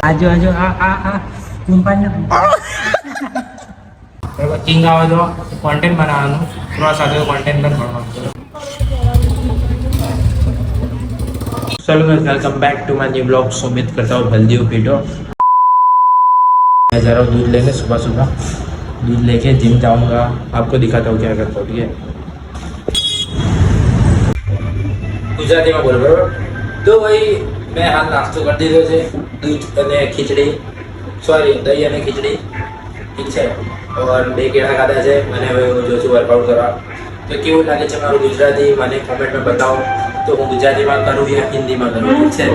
आजो आजो आ company king आवा दो कंटेंट बनाना थोड़ा सा कंटेंट बनवाना चलो welcome back to my new blog. उम्मीद करता हूँ जल्दी हो पीटो। मैं जा रहा हूँ दूध लेने, सुबह सुबह दूध लेके जिम जाऊँगा। आपको दिखाता हूँ क्या करता हूँ। ठीक है, गुजराती में बोलो बराबर। तो भाई मैं हाल नाश्तो कर દીધો છે, દૂધ અને ખીચડી, સોરી દહીં અને ખીચડી, ઠીક છે। और બે કેળા ખાધા છે અને હવે હું જો છું વર્કઆઉટ કરવા। તો કેવું લાગે છે મારું ગુજરાતી મને કોમેન્ટમાં બતાવો। તો હું ગુજરાતીમાં કરું યા હિન્દીમાં કરું, ઠીક છે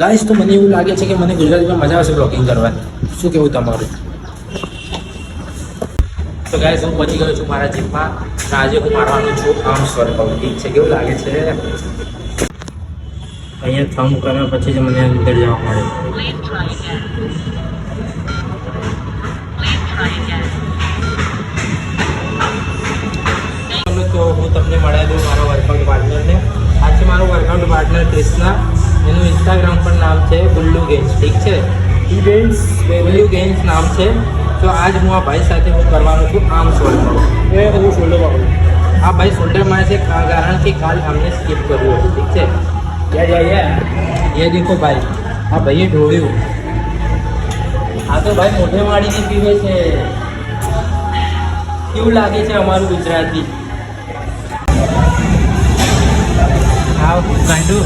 ગાઈસ। તો મને એવું લાગે છે કે મને ગુજરાતીમાં મજા આવશે બ્લોગિંગ કરવાની। શું કેવું તમારું? તો ગાઈસ હું પહોંચી ગયો છું મારા જીમમાં અને આજે હું મારવાનું છું આર્મ્સ વર્કઆઉટ, ઠીક છે। કેવું લાગે છે? અહીંયા થમ કર્યા પછી જ મને અંદર જવા મળે। તો હું તમને મળ્યા દઉં મારા વર્કઆઉટ પાર્ટનરને। આ છે મારો વર્કઆઉટ પાર્ટનર કૃષ્ણા। એનું ઇન્સ્ટાગ્રામ પર નામ છે ગુલ્લુ ગેન્સ, ઠીક છે। ગુલ્લુ ગેન્સ નામ છે। તો આજ હું આ ભાઈ સાથે હું કરવાનો છું આર્મ્સ વર્કઆઉટ। હું શોલ્ડર મારું। આ ભાઈ શોલ્ડર મારે છે કારણ કે કાલ અમને સ્કીપ કર્યું હતું, ઠીક છે। ये देखो भाई, हाँ भाई ढोड़્યું। આ તો ભાઈ મોઢે માડીને પીવે છે। કેવું લાગે છે અમારું ગુજરાતી? હા ગાંડુ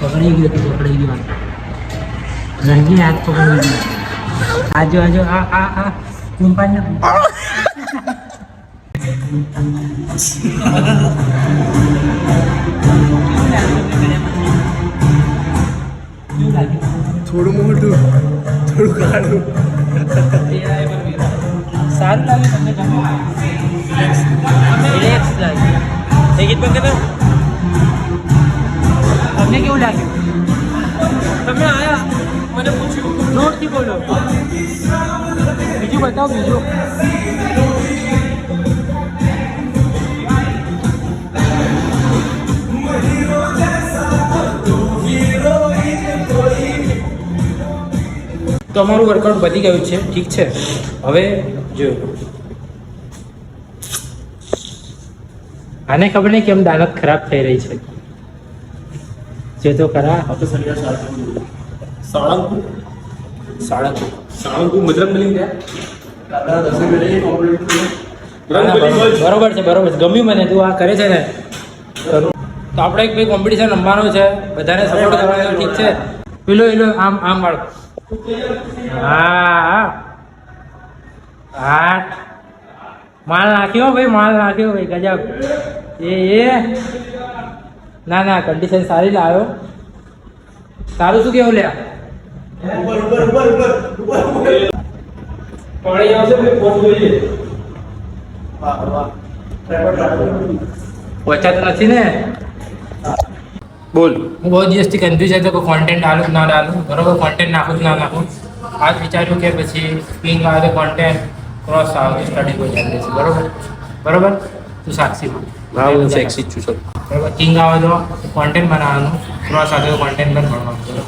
પકડાઈ ગયો રંગી હાથ પકડી ગયો। આજો આજો આ કંપની થોડું મોટું થોડું કાળું સારું લાગે તમને? રિલેક્સ લાગે। એ ગીત બંધ કરો। તમને કેવું લાગ્યું? તમે આયા મને પૂછ્યું, જોરથી બોલો। બીજું બતાવો બીજું। તો અમારું વર્કઆઉટ પતી ગયું છે, ઠીક છે। હવે જો આને ખબર નહીં કેમ દાનત ખરાબ થઈ રહી છે। જે તો ખરા સાળંગપુર મતલબ મિલી ગયા બરોબર છે બરોબર છે। ગમ્યું મને, તું આ કરે છે ને કરું। તો આપણે એક ભાઈ કોમ્પિટિશન રમવાનો છે, બધાને સપોર્ટ કરવાનો, ઠીક છે। પેલો આમ આમ વાળો, હા હા માલ નાખ્યો ભાઈ, માલ નાખ્યો ભાઈ, ગજબ। એ ના ના કન્ડિશન સારી લાવ્યો। તારું શું કેવું લ્યા? પાણી આવશે પહોંચાતું નથી ને? બોલ। હું બહુ દિવસથી કન્ફ્યુઝ હતો કે કોન્ટેન્ટ ડાલું કે ના ડાલું, બરોબર? કોન્ટેન્ટ નાખું કે ના નાખું। આજ વિચાર્યું કે પછી પિંગ આવે તો કોન્ટેન્ટ, ક્રોસ આવે તો સ્ટડી કોઈ ચાલે છે, બરોબર બરોબર। તું સાક્ષી હા હું સેક્સી જ છું બરોબર। કિંગ આવે તો કોન્ટેન્ટ બનાવવાનું, ક્રોસ આવે તો કોન્ટેન્ટ પણ ભણવાનું, બરોબર?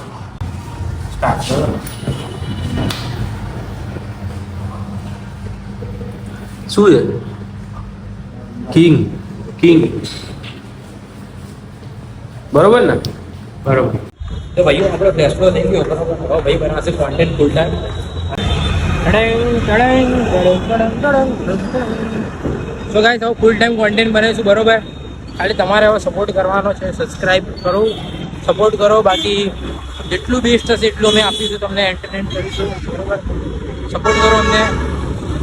સ્ટાર્ટ બરોબર। શું છે? કિંગ કિંગ બરોબર ને? બરોબર। તો ભાઈઓ આપણો ફ્લેશ ફ્લો થઈ ગયો, બરોબર? હવે ભાઈ બનાવશે content full time. So guys હવે ફૂલ ટાઈમ કોન્ટેન્ટ બનાવીશું, બરોબર? ખાલી તમારે હવે સપોર્ટ કરવાનો છે, સબસ્ક્રાઈબ કરો, સપોર્ટ કરો। બાકી જેટલું બેસ્ટ હશે એટલું અમે આપીશું તમને, એન્ટરટેન કરીશું, બરોબર? સપોર્ટ કરો અમને।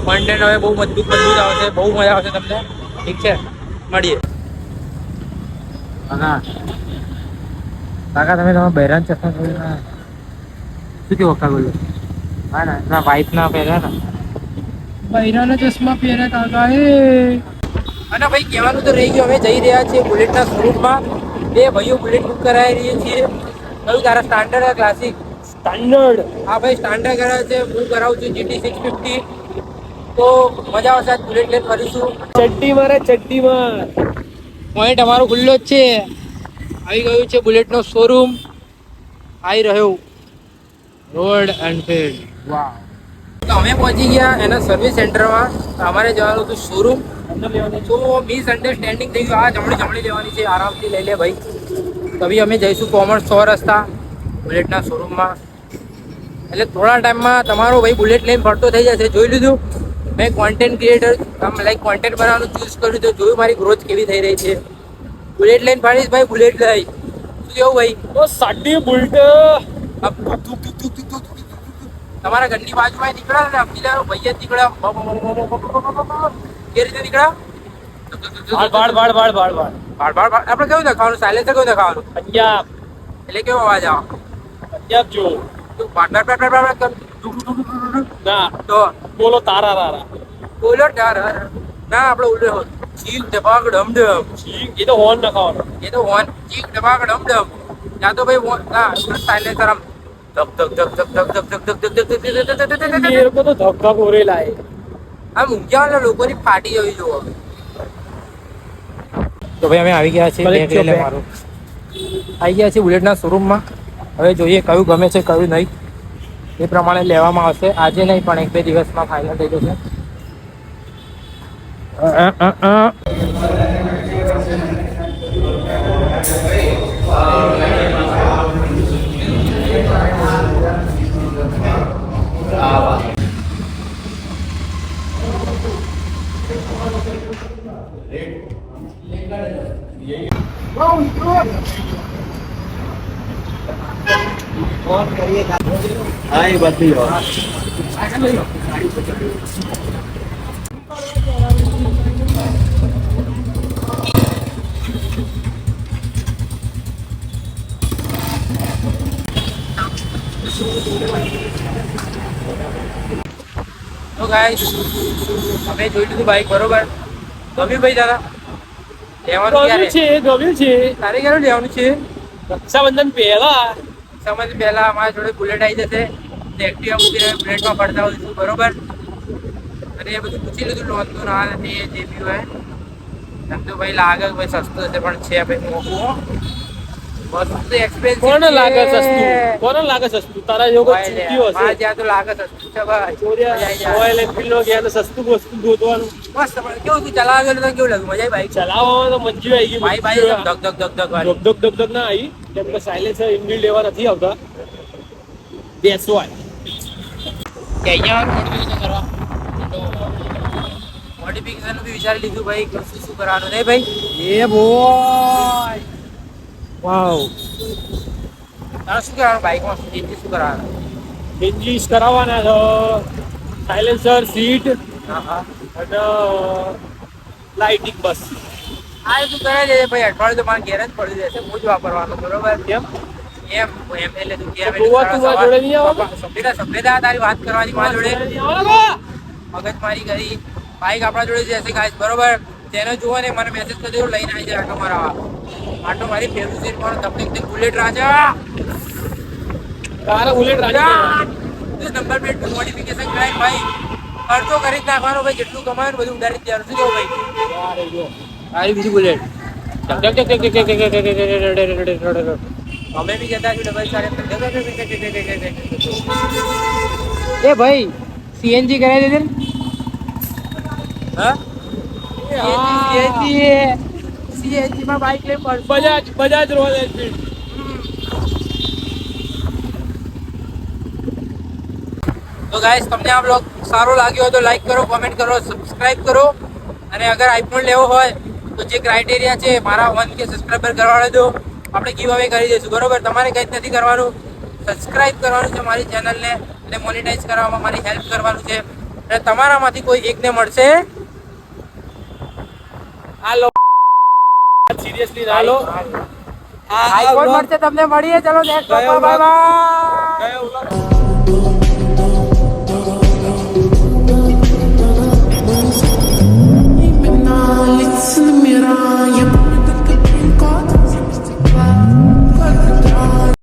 કોન્ટેન્ટ હવે બહુ મજબૂત આવશે, બહુ મજા આવશે તમને, ઠીક છે? મળીએ। હા કાકા તમે તમારા બહેરાન ચશ્મા પહેર્યા, શું કેવું કાકા? બોલો। હા ને ના વાઈફ ના પહેર્યા ને, બહેરાના ચશ્મા પહેર્યા કાકા એ। અને ભાઈ કહેવાનું તો રહી ગયું, અમે જઈ રહ્યા છીએ બુલેટના શોરૂમમાં। બે ભાઈઓ બુલેટ બુક કરાવી રહીએ છીએ। કયું તારા સ્ટાન્ડર્ડ ક્લાસિક? સ્ટાન્ડર્ડ. હા ભાઈ સ્ટાન્ડર્ડ કરાવે છે. હું કરાવું છું GT 650. તો મજા આવશે. આજ બુલેટ લઈને ફરીશું. ચડ્ડી મારે ચડ્ડી માર. પોઈન્ટ અમારો ખુલ્લો જ છે. આવી ગયું છે બુલેટનો શોરૂમ. આવી રહ્યો રોડ એનફિલ્ડ. વાહ. તો અમે પહોંચી ગયા એના સર્વિસ સેન્ટરમાં. અમારે જવાનું હતું શોરૂમ. તો મિસઅન્ડરસ્ટેન્ડિંગ થઈ ગયું. આ જમણી લેવાની છે. આરામથી લઈ લે ભાઈ. તો હવે અમે જઈશું કોમર્સ 100 રસ્તા બુલેટના શોરૂમમાં. એટલે થોડા ટાઈમમાં તમારો ભાઈ બુલેટ લઈને ફરતો થઈ જશે. જોઈ લીધું મેં કોન્ટેન્ટ ક્રિએટર લાઈક કોન્ટેન્ટ બનાવવાનું ચૂઝ કર્યું તો જોયું મારી ગ્રોથ કેવી થઈ રહી છે. બુલેટ લઈને ફરીશ ભાઈ. બુલેટ લઈ શું કેવું ભાઈ? તો સાડી બુલેટ તમારા ઘરની બાજુમાં નીકળ્યા ને અમથી લેવાનો ભાઈ જ નીકળ્યા. કે રીતે નીકળ્યા? બાળ આપણે કેવું દેખાવાનું? સાયલેન્સર કેવું દેખાવાનું? પંજાબ એટલે કેવો અવાજ આવે? પંજાબ જો તું પાટ ના તો બોલો તારા રારા બોલો યાર. ના આપણે ઉલ્લે હોત ચીક ધબાક ડમડમ. એ તો હોર્ન નખાવાનો. એ તો વન ચીક ધબાક ડમડમ. યા તો ભાઈ ના સાયલેન્સર આમ ધક ધક ધક ધક ધક ધક ધક ધક ધક ધક ધક मेरे को तो धक्का कोरे लाए. આમ ઊંઘ્યા લોકોની ફાટી જવી જોવો. તો ભાઈ અમે આવી ગયા છીએ. બેગ લઈને મારું આવી ગયા છીએ બુલેટના શોરૂમમાં. હવે જોઈએ કયું ગમે છે કયું નહીં. એ પ્રમાણે લેવામાં આવશે. આજે નહીં પણ 1-2 દિવસમાં ફાઇનલ થઈ જશે. હા એ બધી તો ગાઈસ અમે જોઈ લીધું બાઈક બરોબર. ગમ્યું ભાઈ તારા? લેવાનું ક્યારે? ગમ્યું છે. તારે ક્યારે લેવાનું છે? રક્ષાબંધન પહેલા. સમય પહેલા અમારા જોડે બુલેટ આવી જશે. એક્ટિવા મૂકીને બુલેટમાં ફરતા હોઈશું બરોબર. અને એ બધું પૂછી લીધું લોનનું ના નથી એ જે બી હોય. એમ તો ભાઈ લાગે ભાઈ સસ્તું હશે પણ છે ભાઈ મોંઘું. વસ્તુ એક્સપેન્સિવ. કોને લાગે સસ્તું? કોને લાગે સસ્તું? તારા જેવો કોઈ ચૂંટ્યો હશે. જ્યાં તો લાગે સસ્તું છે ભાઈ. રોયલ એનફિલ્ડ નો ગયા તો સસ્તું વસ્તુ ગોતવાનું. મસ્ત પણ કેવું તું ચલાવવા ગયો તો કેવું લાગ્યું? મજા આવી બાઈક ચલાવવામાં તો મજી આવી ગઈ. ભાઈ ભાઈ ધક ધક ધક ધક વાળી. ધક ધક ધક ના આવી કેમ કે સાયલેન્સર ઇનબિલ્ડ એવા નથી આવતા. બેસવાય કે અહીંયા મોડિફિકેશન કરવા મોડિફિકેશન બી વિચારી લીધું ભાઈ કે શું શું કરવાનું નહીં ભાઈ. એ બોય વાવ. તારે શું કરવાનું બાઈકમાં? ચેન્જીસ શું કરવાનું? ચેન્જીસ કરાવવાના છે. સાયલેન્સર સીટ હા હા અને લાઇટિંગ બસ. આ તું કરે છે ભાઈ. અઠવાડિયું તો મારે ઘેર જ પડી જશે. હું જ વાપરવાનું બરોબર. કેમ એમ એટલે તું ઘેર તું જોડે નહીં આવવાનો? સભ્યતા તારી વાત કરવાની મારા જોડે મગજ મારી કરી. બાઈક આપણા જોડે જશે ગાઈસ બરોબર. જેને જુઓ ને મને મેસેજ કરી દેજો લઈને આવી જાય આટો મારવા. આટો મારી ફેવરેટ સીટ મારો તમને બુલેટ રાજા. તારા બુલેટ રાજા નંબર પ્લેટ મોડિફિકેશન કરાય ભાઈ. ખર્ચો કરી જ નાખવાનો ભાઈ. જેટલું કમાય બધું ઉડાડી જ દેવાનું. શું કેવું ભાઈ? આવી બીજી બુલેટ અમે બી જતા છું ડબલ ચાલે. એ ભાઈ સીએનજી કરાવી દેજે ને. હા સીએનજી માં બાઈક લઈ પડ. Bajaj royal Enfield. તો ગાઈસ તમને આ બ્લોગ સારો લાગ્યો હોય તો લાઈક કરો, કોમેન્ટ કરો, સબસ્ક્રાઇબ કરો. અને અગર આઈફોન લેવો હોય તો જે ક્રાઇટેરિયા છે મારા 1K સબસ્ક્રાઈબર કરવાડો દો. આપણે ગીવ અવે કરી દઈશું બરોબર. તમારે કંઈ જ નથી કરવાનું. સબસ્ક્રાઇબ કરવાનું છે મારી ચેનલને અને મોનેટાઈઝ કરવામાં મારી હેલ્પ કરવાનું છે. અને તમારામાંથી કોઈ એકને મળશે આ લો સિરિયસલી ના લો. આઈફોન મળશે તમને. મળીએ ચલો next bye bye. It's in the mirror,